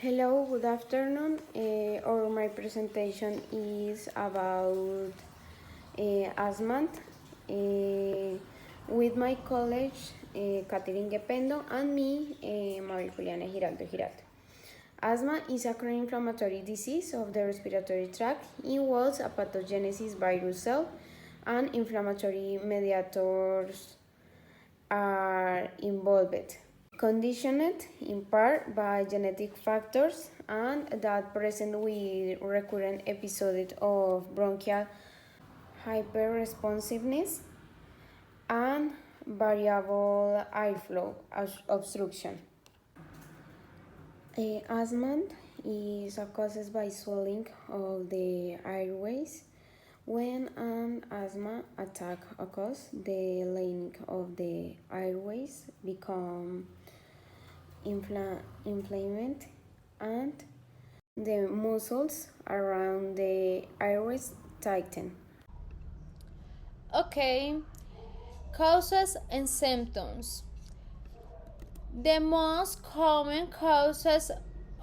Hello, good afternoon. My presentation is about asthma with my colleague Catherine Gependo and me, Maria Juliana Giraldo Giraldo. Asthma is a chronic inflammatory disease of the respiratory tract. Involves a pathogenesis virus cell and inflammatory mediators are involved, conditioned in part by genetic factors and that present with recurrent episodes of bronchial hyperresponsiveness and variable airflow obstruction. Asthma is caused by swelling of the airways. When an asthma attack occurs, the lining of the airways become inflamed and the muscles around the airways tighten. Okay, causes and symptoms. The most common causes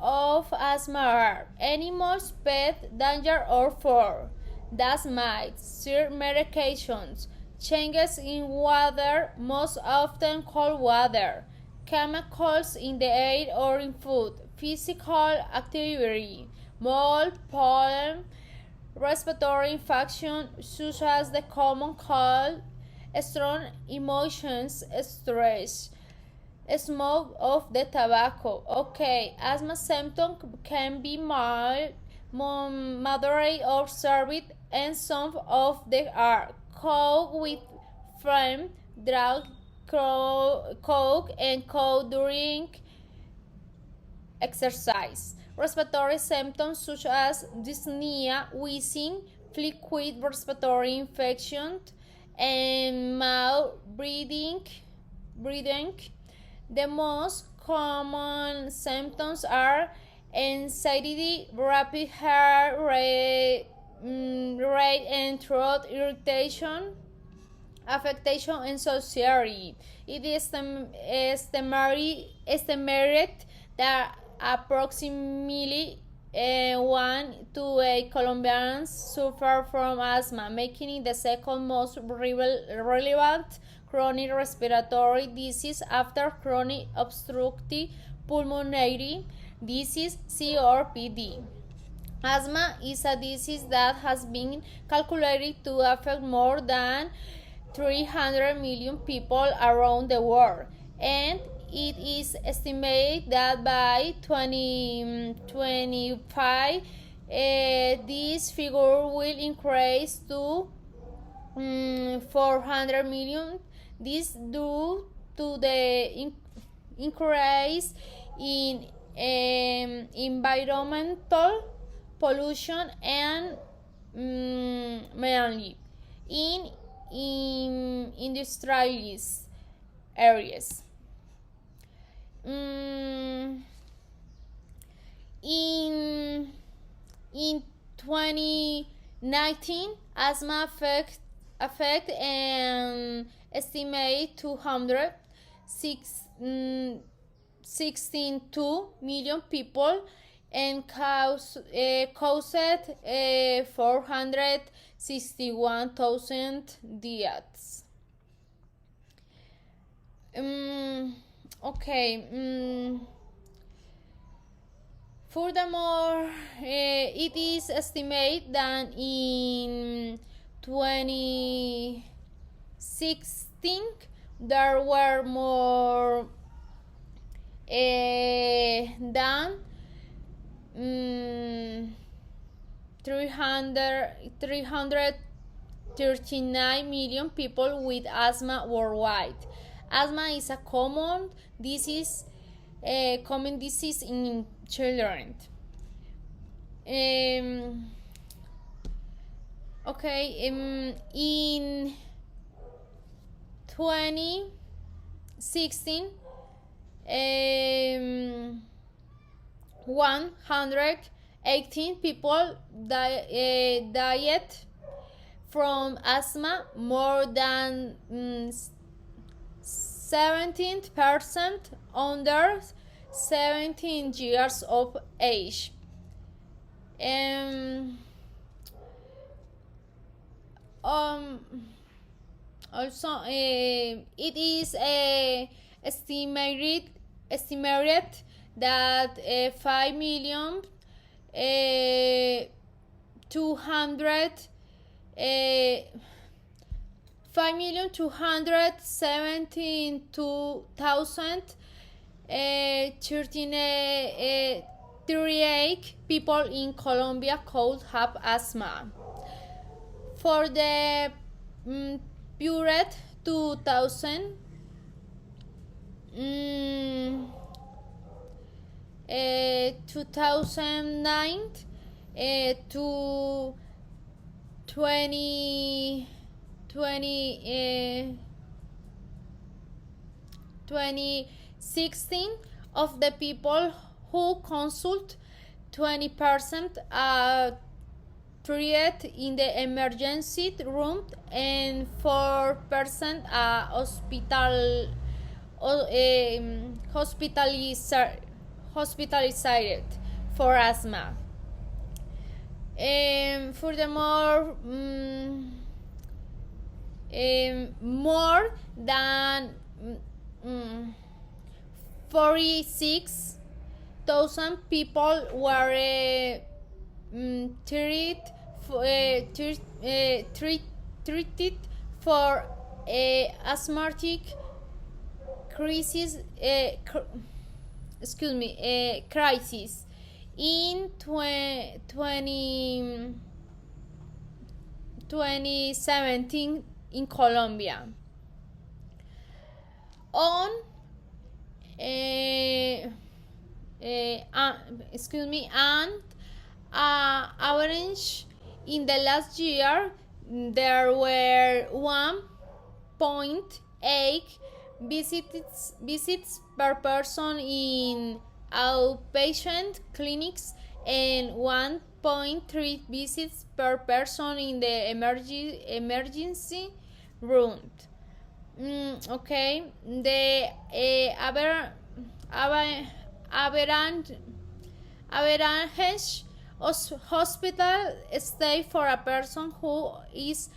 of asthma are animals, pets, danger or fall, dust mites, certain medications, changes in weather, most often cold weather, chemicals in the air or in food, physical activity, mold, pollen, respiratory infection such as the common cold, strong emotions, stress, smoke of the tobacco. Okay, asthma symptoms can be mild, moderate or severe, and some of them are cough with phlegm, dry cough, and cough during exercise. Respiratory symptoms such as dyspnea, wheezing, liquid respiratory infection, and mouth breathing. The most common symptoms are anxiety, rapid heart rate, and throat irritation, affectation and society. It is estimated that approximately 1 to 8 Colombians suffer from asthma, making it the second most relevant chronic respiratory disease after chronic obstructive pulmonary disease (COPD). Asthma is a disease that has been calculated to affect more than 300 million people around the world, and it is estimated that by 2025 this figure will increase to 400 million. This due to the increase in environmental pollution and mainly in industrialized areas. In 2019, asthma affect an estimated 216 million people and caused 461,000 deaths. Furthermore, it is estimated that in 2016 there were more than 339 million people with asthma worldwide. Asthma is a common disease in children. In 2016, 118 people died from asthma, more than 17% under 17 years of age. Um, Also, it is estimated that 5,000,000 200 5,217,000 38 people in Colombia could have asthma. For the period 2000 2009 to 2016 of the people who consult 20% are treated in the emergency room and 4% are hospitalized for asthma. Furthermore, more than 46,000 people were treated for asthmatic crisis crisis in 2017 in Colombia. On and average in the last year there were 1.8 visits per person in outpatient clinics and 1.3 visits per person in the emergency room. Okay, the average hospital stay for a person who is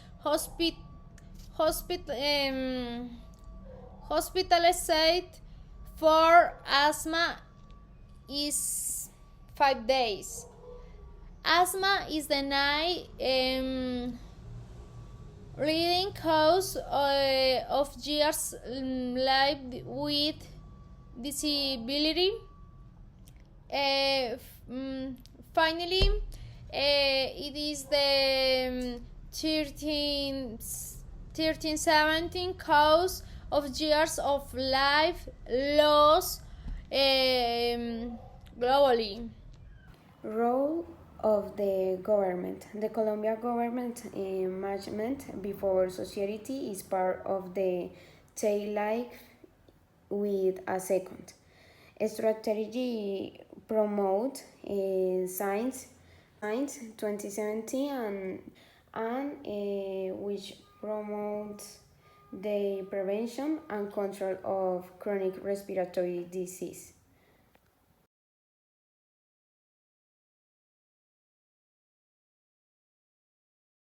hospitalized for asthma is 5 days. Asthma is the leading cause of years life with disability. Finally, it is the 17 cause of years of life loss globally. Role of the government. The Colombia government management before society is part of the daily life with a second. A strategy promote science 2017 and which promotes the prevention and control of chronic respiratory disease.